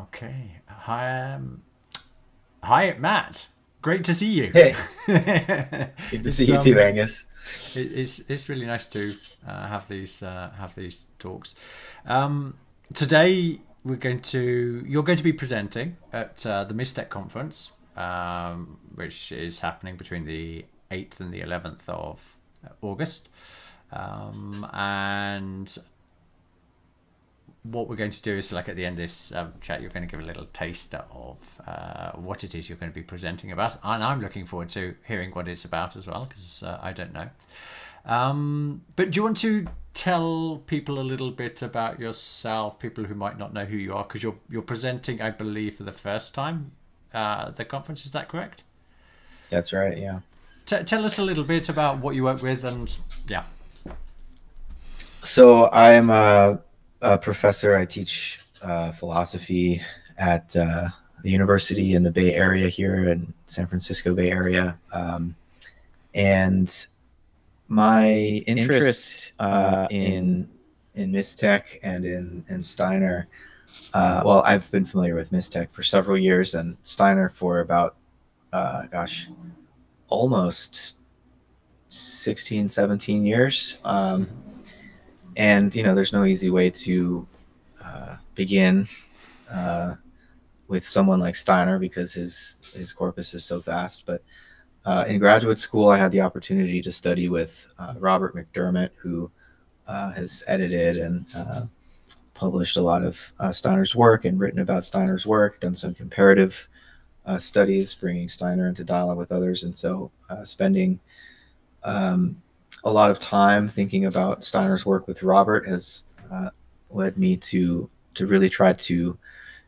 Okay. Hi, Matt. Great to see you. Hey, good to see it's you too, um, Angus. it's really nice to have these talks. Um, Today you're going to be presenting at the Mystech Conference, which is happening between the 8th and the 11th of August. And what we're going to do is, like, at the end of this chat, you're going to give a little taster of what it is you're going to be presenting about, and I'm looking forward to hearing what it's about as well, because I don't know. But do you want to tell people a little bit about yourself, people who might not know who you are, because you're presenting, I believe, for the first time at the conference. Is that correct? That's right, yeah. Tell us a little bit about what you work with, and yeah. So I'm a professor. I teach philosophy at a university in the Bay Area here in San Francisco Bay Area. And my interest in Mystech and in Steiner, well, I've been familiar with Mystech for several years and Steiner for about, gosh, almost 16, 17 years. Mm-hmm. And there's no easy way to begin uh, with someone like Steiner because his corpus is so vast. But in graduate school, I had the opportunity to study with Robert McDermott, who has edited and published a lot of Steiner's work and written about Steiner's work, done some comparative studies, bringing Steiner into dialogue with others. And so spending um, a lot of time thinking about Steiner's work with Robert has led me to really try to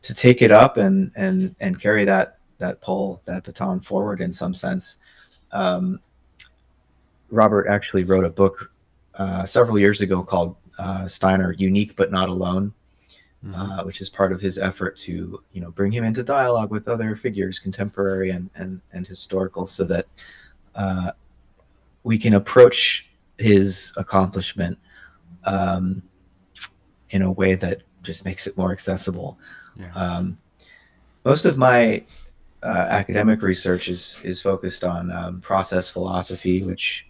take it up and carry that pole, that baton forward in some sense. Um, Robert actually wrote a book several years ago called Steiner: Unique but Not Alone, Mm-hmm. which is part of his effort to bring him into dialogue with other figures, contemporary and historical, so that uh, we can approach his accomplishment um, in a way that just makes it more accessible. Yeah. Um, Most of my academic research is focused on process philosophy, which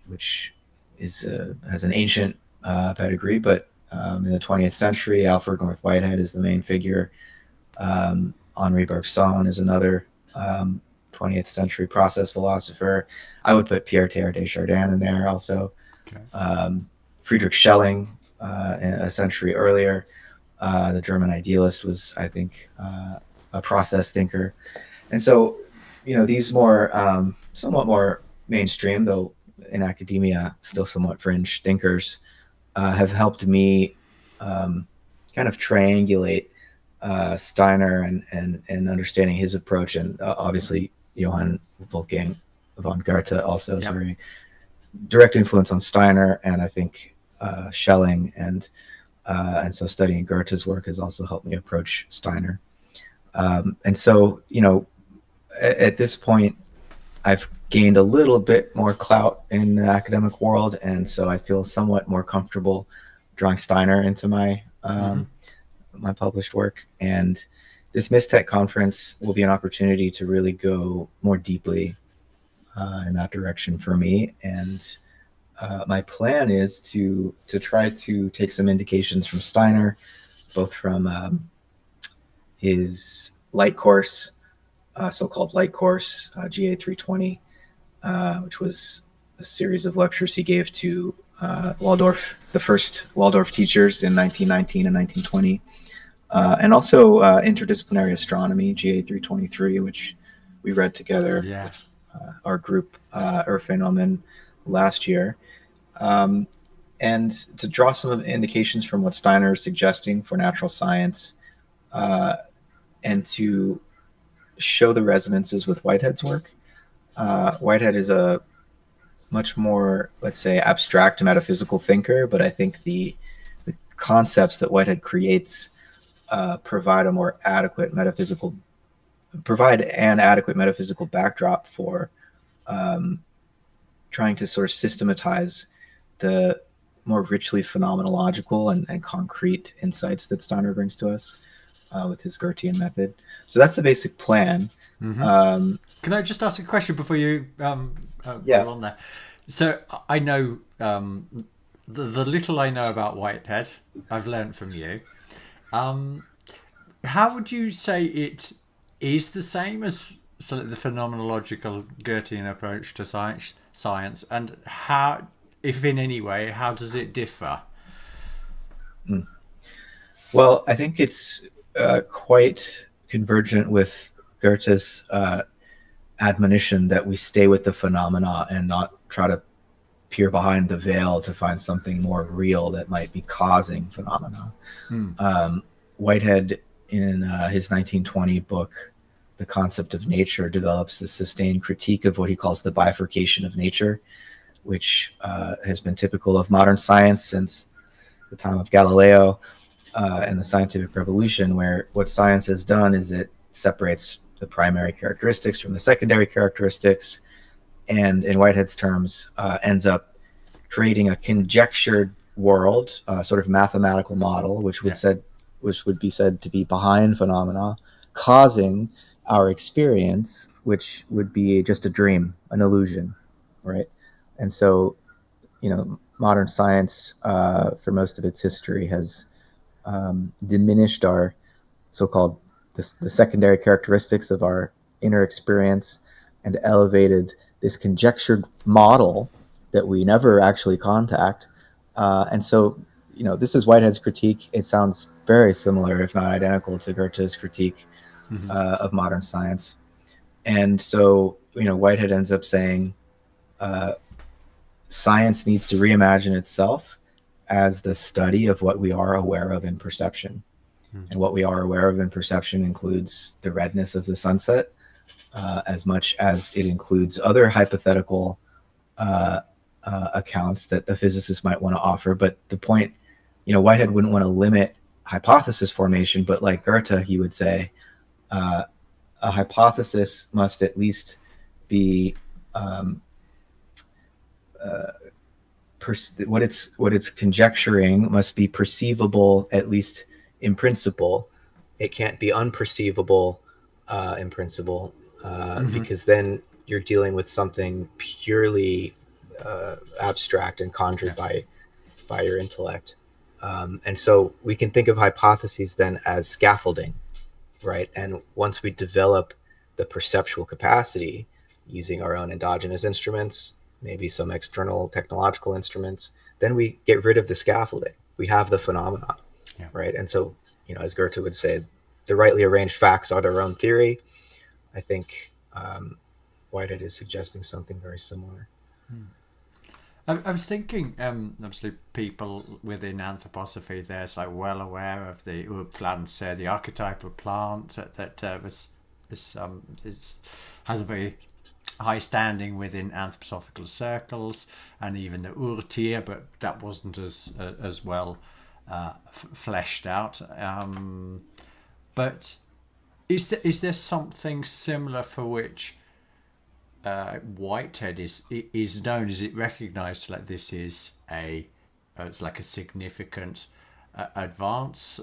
is has an ancient pedigree, but in the 20th century, Alfred North Whitehead is the main figure. Henri Bergson is another 20th century process philosopher. I would put Pierre Teilhard de Chardin in there also. Okay. Um, Friedrich Schelling, a century earlier, the German idealist, was, I think, a process thinker. And so, these more, somewhat more mainstream, though in academia, still somewhat fringe thinkers, have helped me kind of triangulate Steiner and understanding his approach. And obviously, Johann Wolfgang von Goethe also is a Yep. very direct influence on Steiner, and I think Schelling and so studying Goethe's work has also helped me approach Steiner. And so, at this point, I've gained a little bit more clout in the academic world, and so I feel somewhat more comfortable drawing Steiner into Mm-hmm. my published work. And this Mystech conference will be an opportunity to really go more deeply in that direction for me. And my plan is to try to take some indications from Steiner, both from his light course, so-called light course, GA 320, which was a series of lectures he gave to Waldorf, the first Waldorf teachers in 1919 and 1920, and also interdisciplinary astronomy, GA 323, which we read together Yeah. with our group, Earth Phenomenon, last year. Um, and to draw some indications from what Steiner is suggesting for natural science, uh, and to show the resonances with Whitehead's work. Whitehead is a much more, let's say, abstract metaphysical thinker, but I think the concepts that Whitehead creates provide a more adequate metaphysical provide an adequate metaphysical backdrop for um, trying to sort of systematize the more richly phenomenological and concrete insights that Steiner brings to us. with his Goethean method. So that's the basic plan. Mm-hmm. Um, Can I just ask a question before you yeah. roll on there? So I know the little I know about Whitehead, I've learned from you. Um, how would you say it is the same as sort of the phenomenological Goethean approach to science, and how, if in any way, how does it differ? Mm. Well, I think it's quite convergent with Goethe's admonition that we stay with the phenomena and not try to peer behind the veil to find something more real that might be causing phenomena. Hmm. Um, Whitehead, in his 1920 book, The Concept of Nature, develops the sustained critique of what he calls the bifurcation of nature, which has been typical of modern science since the time of Galileo and the scientific revolution, where what science has done is it separates the primary characteristics from the secondary characteristics, and in Whitehead's terms, ends up creating a conjectured world, sort of mathematical model, Yeah. which would be said to be behind phenomena, causing our experience, which would be just a dream, an illusion, right? And so, modern science, for most of its history, has diminished our so-called the secondary characteristics of our inner experience and elevated this conjectured model that we never actually contact. And so, this is Whitehead's critique. It sounds very similar, if not identical, to Goethe's critique Mm-hmm. of modern science. And so, Whitehead ends up saying uh, science needs to reimagine itself as the study of what we are aware of in perception. And what we are aware of in perception includes the redness of the sunset, as much as it includes other hypothetical uh, accounts that the physicist might want to offer. But the point, Whitehead wouldn't want to limit hypothesis formation, but like Goethe, he would say uh, a hypothesis must at least be um, uh, what it's conjecturing must be perceivable, at least in principle. It can't be unperceivable in principle, Mm-hmm. because then you're dealing with something purely abstract and Yeah. conjured by your intellect. And so we can think of hypotheses then as scaffolding, right? And once we develop the perceptual capacity using our own endogenous instruments, maybe some external technological instruments, then we get rid of the scaffolding. We have the phenomenon, Yeah. right? And so, as Goethe would say, the rightly arranged facts are their own theory. I think Whitehead is suggesting something very similar. I was thinking, obviously, people within anthroposophy, they're like well aware of the Urpflanze, the archetypal plant that has a very high standing within anthroposophical circles, and even the Urtier, but that wasn't as well fleshed out. But is there something similar for which Whitehead is known? Is it recognised like this is it's like a significant advance?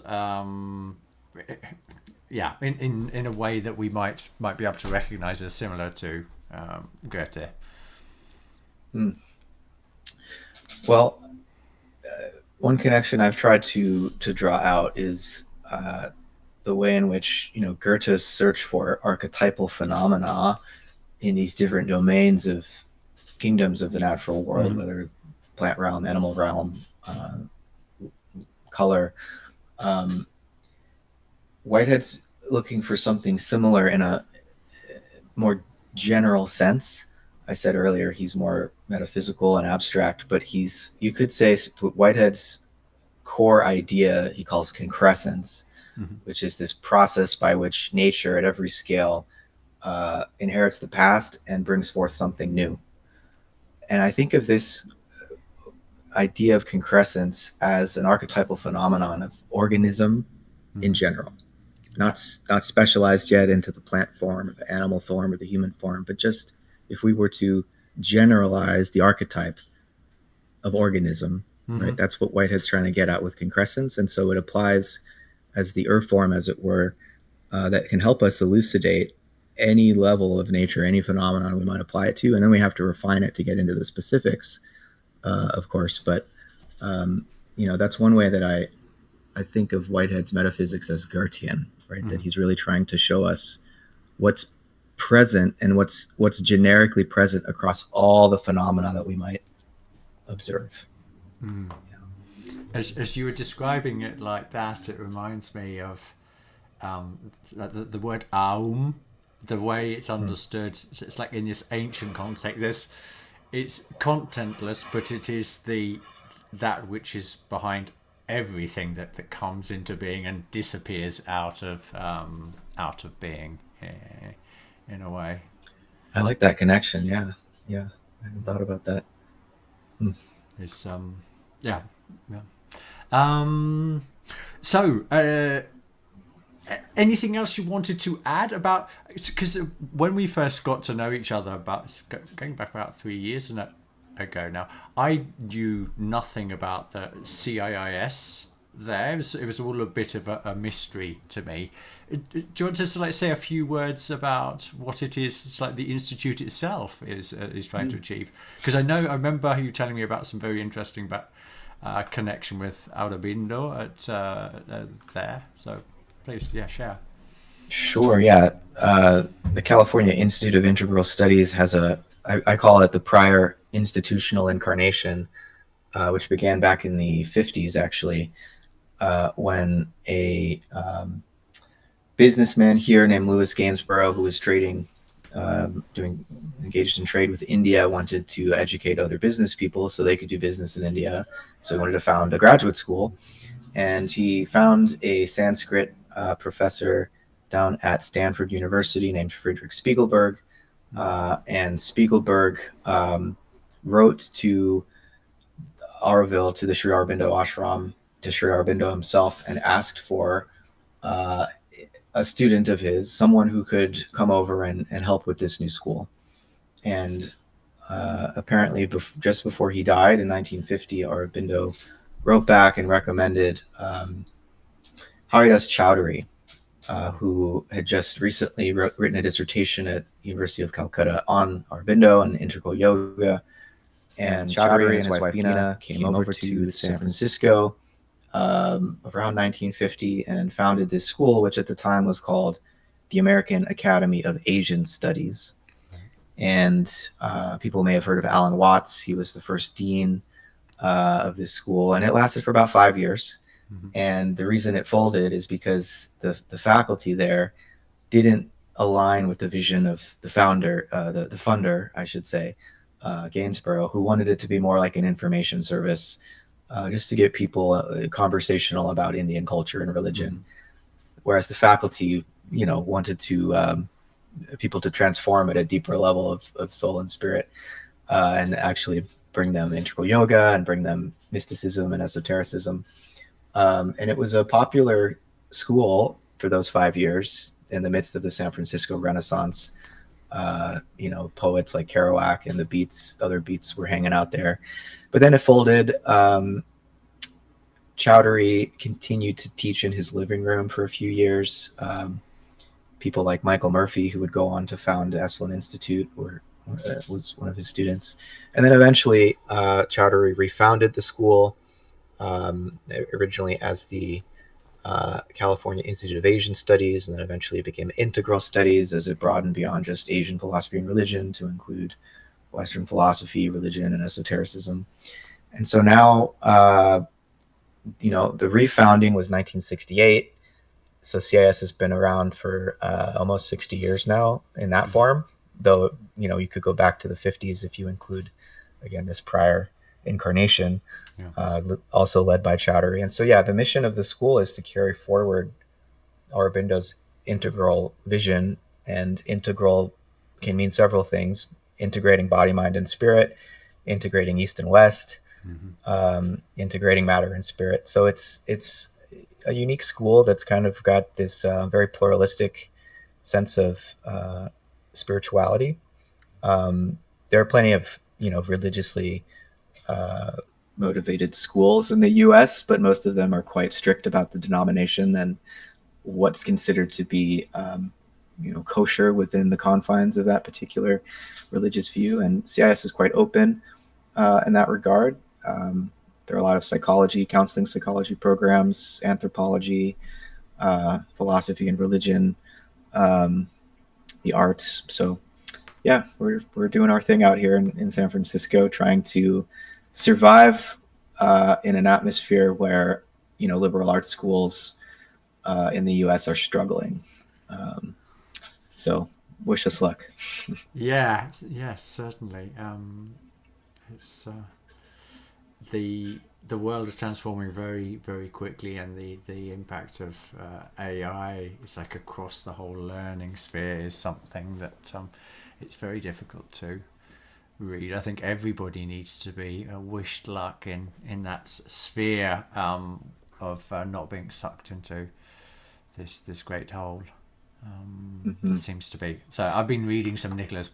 Yeah, in a way that we might be able to recognise as similar to Goethe. Hmm. Well, one connection I've tried to draw out is the way in which Goethe's search for archetypal phenomena in these different domains of kingdoms of the natural world, Mm-hmm. whether plant realm, animal realm, color. Um, Whitehead's looking for something similar in a more general sense. I said earlier he's more metaphysical and abstract, but you could say Whitehead's core idea he calls concrescence, Mm-hmm. which is this process by which nature at every scale inherits the past and brings forth something new. And I think of this idea of concrescence as an archetypal phenomenon of organism in Mm-hmm. general, not specialized yet into the plant form or the animal form or the human form, but just if we were to generalize the archetype of organism, Mm-hmm. right? That's what Whitehead's trying to get at with concrescence, and so it applies as the earth form, as it were, that can help us elucidate any level of nature, any phenomenon we might apply it to, and then we have to refine it to get into the specifics, of course. But that's one way that I think of Whitehead's metaphysics as Goethean, right? That he's really trying to show us what's present and what's generically present across all the phenomena that we might observe. As you were describing it like that, it reminds me of the word aum, the way it's understood. It's like in this ancient context, it's contentless, but it is that which is behind everything that comes into being and disappears out of being, in a way. I like that connection. Yeah, yeah. I hadn't thought about that. It's yeah, yeah. Um, so, anything else you wanted to add about? Because when we first got to know each other, about going back about 3 years ago now, I knew nothing about the CIIS. There, it was all a bit of a mystery to me. Do you want to say a few words about what it is? It's like the institute itself is trying to achieve. Because I remember you telling me about some very interesting connection with Aurobindo at there. So please, share. Sure. Yeah. The California Institute of Integral Studies has I call it the prior institutional incarnation, which began back in the 50s, actually, when a businessman here named Louis Gainsborough, who was engaged in trade with India, wanted to educate other business people so they could do business in India. So he wanted to found a graduate school, and he found a Sanskrit professor down at Stanford University named Friedrich Spiegelberg, and Spiegelberg wrote to Auroville, to the Sri Aurobindo ashram, to Sri Aurobindo himself, and asked for a student of his, someone who could come over and help with this new school. And apparently, just before he died in 1950, Aurobindo wrote back and recommended Haridas Chowdhury, who had just recently written a dissertation at University of Calcutta on Aurobindo and integral yoga. And Chowdhury and his wife Beena came over to San Francisco around 1950 and founded this school, which at the time was called the American Academy of Asian Studies. And people may have heard of Alan Watts. He was the first dean of this school, and it lasted for about 5 years. And the reason it folded is because the faculty there didn't align with the vision of the founder, the funder, I should say, Gainsborough, who wanted it to be more like an information service, just to get people conversational about Indian culture and religion. Whereas the faculty, wanted to people to transform at a deeper level of soul and spirit, and actually bring them integral yoga and bring them mysticism and esotericism. And it was a popular school for those 5 years in the midst of the San Francisco Renaissance. Poets like Kerouac and other beats were hanging out there. But then it folded. Chowdhury continued to teach in his living room for a few years. People like Michael Murphy, who would go on to found Esalen Institute, was one of his students. And then eventually Chowdhury refounded the school, originally as the California Institute of Asian Studies, and then eventually it became Integral Studies as it broadened beyond just Asian philosophy and religion to include Western philosophy, religion, and esotericism. And so now, the refounding was 1968. So CIS has been around for almost 60 years now in that form, though, you could go back to the 50s if you include, again, this prior incarnation, also led by Chowdhury. And so, the mission of the school is to carry forward Aurobindo's integral vision, and integral can mean several things: integrating body, mind, and spirit, integrating East and West, integrating matter and spirit. So it's a unique school that's kind of got this very pluralistic sense of spirituality. There are plenty of religiously motivated schools in the U.S., but most of them are quite strict about the denomination and what's considered to be kosher within the confines of that particular religious view. And CIS is quite open in that regard. There are a lot of counseling psychology programs, anthropology, philosophy and religion, the arts. So yeah, we're doing our thing out here in San Francisco, trying to survive in an atmosphere where liberal arts schools in the U.S. are struggling. So wish us luck. Yeah, yes, certainly. It's the world is transforming very very quickly, and the impact of AI is like across the whole learning sphere is something that it's very difficult to read. I think everybody needs to be wished luck in that sphere of not being sucked into this great hole. Mm-hmm. That seems to be. So I've been reading some Nicholas.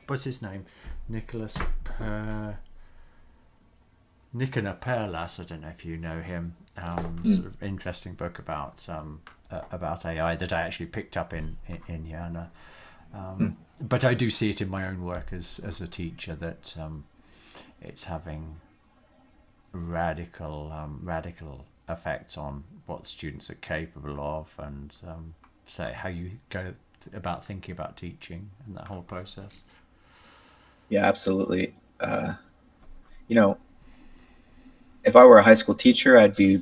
What's his name? Nicholas Nicanor Perlas. I don't know if you know him. Sort of interesting book about AI that I actually picked up in Jana. But I do see it in my own work as a teacher that it's having radical effects on what students are capable of, and so how you go about thinking about teaching and that whole process. Yeah, absolutely. If I were a high school teacher, I'd be,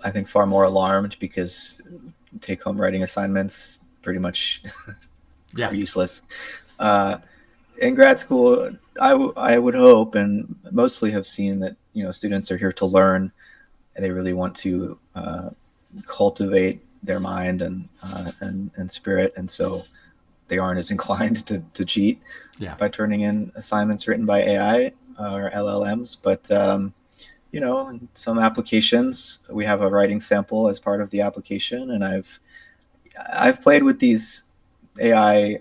I think, far more alarmed because take-home writing assignments pretty much are useless. In grad school, I would hope and mostly have seen that students are here to learn, and they really want to cultivate their mind and spirit, and so they aren't as inclined to cheat by turning in assignments written by AI or LLMs. But in some applications, we have a writing sample as part of the application, and I've played with these AI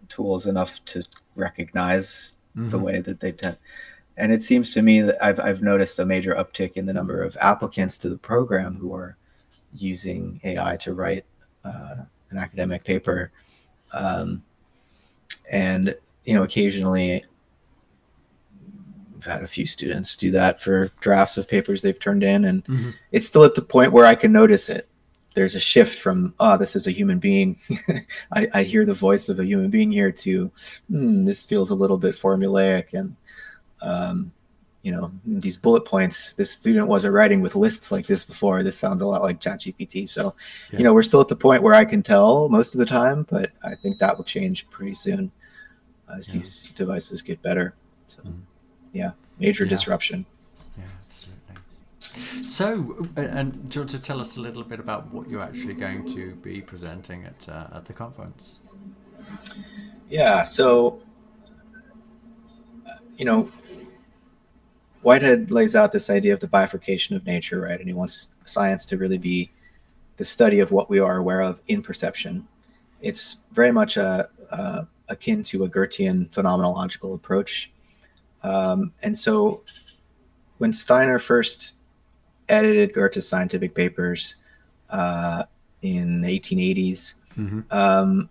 tools enough to recognize the way that they tend. And it seems to me that I've noticed a major uptick in the number of applicants to the program who are using AI to write an academic paper. And occasionally I've had a few students do that for drafts of papers they've turned in, and it's still at the point where I can notice it. There's a shift from, this is a human being. I hear the voice of a human being here, to this feels a little bit formulaic, and these bullet points, this student wasn't writing with lists like this before. This sounds a lot like ChatGPT. So, we're still at the point where I can tell most of the time, but I think that will change pretty soon as these devices get better. So, major disruption. Yeah, absolutely. So, and do you want to tell us a little bit about what you're actually going to be presenting at the conference? Yeah, so, Whitehead lays out this idea of the bifurcation of nature, right? And he wants science to really be the study of what we are aware of in perception. It's very much akin to a Goethean phenomenological approach. And so when Steiner first edited Goethe's scientific papers in the 1880s,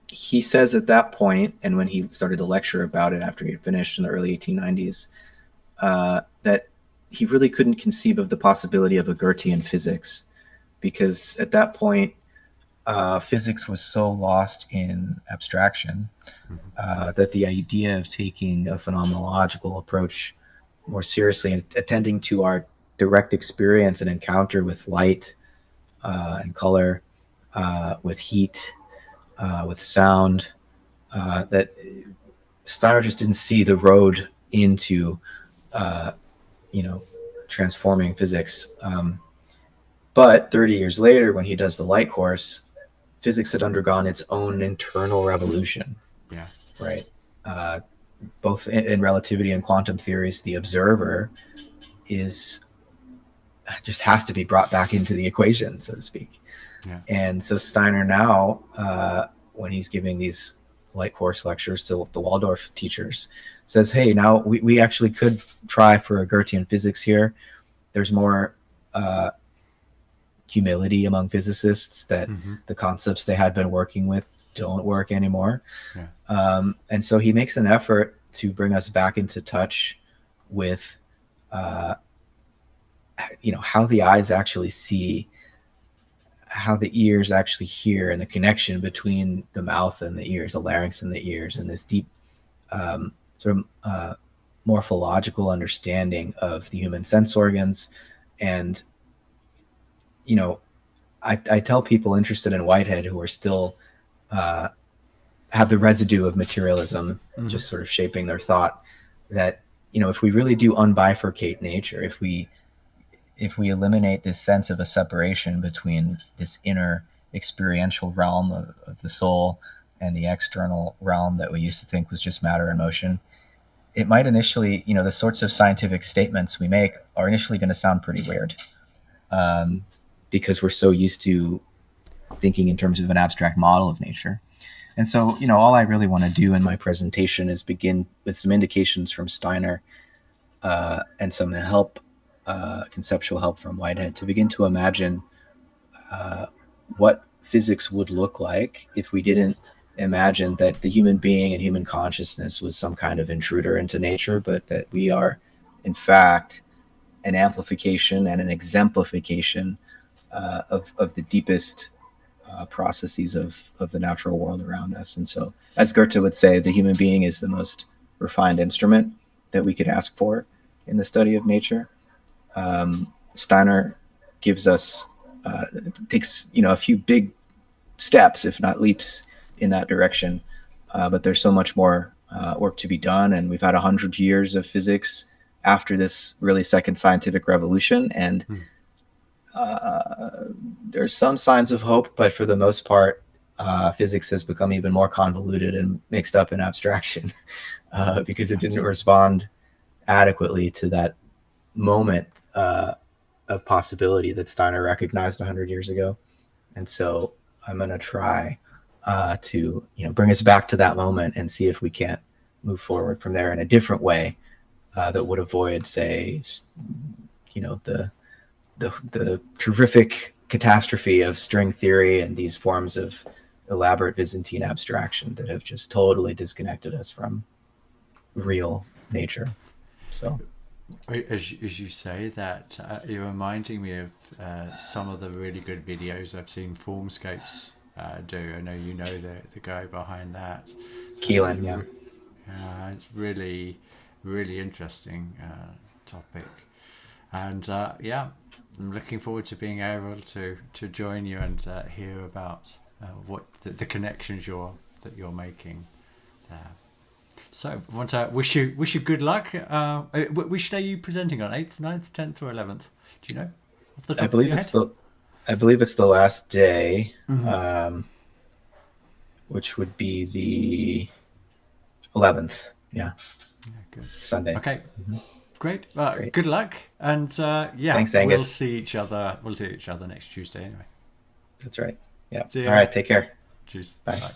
he says at that point, and when he started to lecture about it after he had finished in the early 1890s, that he really couldn't conceive of the possibility of a Goethean physics, because at that point, physics was so lost in abstraction that the idea of taking a phenomenological approach more seriously and attending to our direct experience and encounter with light and color, with heat, with sound, that Steiner just didn't see the road into transforming physics. But 30 years later, when he does the light course, physics had undergone its own internal revolution. Yeah. Right. Both in relativity and quantum theories, the observer just has to be brought back into the equation, so to speak. Yeah. And so Steiner now, when he's giving these light course lectures to the Waldorf teachers, says, hey, now we actually could try for a Goethean physics here. There's more humility among physicists that the concepts they had been working with don't work anymore. Yeah. And so he makes an effort to bring us back into touch with, how the eyes actually see, how the ears actually hear, and the connection between the mouth and the ears, the larynx and the ears, and this deep morphological understanding of the human sense organs. And, I tell people interested in Whitehead who are still have the residue of materialism just sort of shaping their thought, that, if we really do unbifurcate nature, if we eliminate this sense of a separation between this inner experiential realm of the soul and the external realm that we used to think was just matter and motion, it might initially, the sorts of scientific statements we make are initially going to sound pretty weird, because we're so used to thinking in terms of an abstract model of nature. And so, all I really want to do in my presentation is begin with some indications from Steiner and some help, conceptual help from Whitehead, to begin to imagine what physics would look like if we didn't imagine that the human being and human consciousness was some kind of intruder into nature, but that we are, in fact, an amplification and an exemplification of the deepest processes of the natural world around us. And so, as Goethe would say, the human being is the most refined instrument that we could ask for in the study of nature. Steiner gives us, takes, a few big steps, if not leaps, in that direction. But there's so much more work to be done. And we've had 100 years of physics after this really second scientific revolution. And there's some signs of hope, but for the most part, physics has become even more convoluted and mixed up in abstraction because it didn't respond adequately to that moment of possibility that Steiner recognized 100 years ago. And so I'm going to try to bring us back to that moment and see if we can't move forward from there in a different way that would avoid, say, the terrific catastrophe of string theory and these forms of elaborate Byzantine abstraction that have just totally disconnected us from real nature. So, as you say that, you're reminding me of some of the really good videos I've seen Formscapes do. I know the guy behind that. Keelan, yeah. It's really, really interesting topic. And I'm looking forward to being able to join you and hear about what the connections that you're making there. So I want to wish you good luck. Which day are you presenting on? 8th, 9th, 10th, or 11th? Do you know? Off the top I believe of your head? I believe it's the last day, which would be the 11th. Yeah. Good. Sunday. Okay. Great. Great. Good luck, and Thanks, Angus. we'll see each other. We'll see each other next Tuesday anyway. That's right. Yeah. See you. All right. Take care. Cheers. Bye. Bye.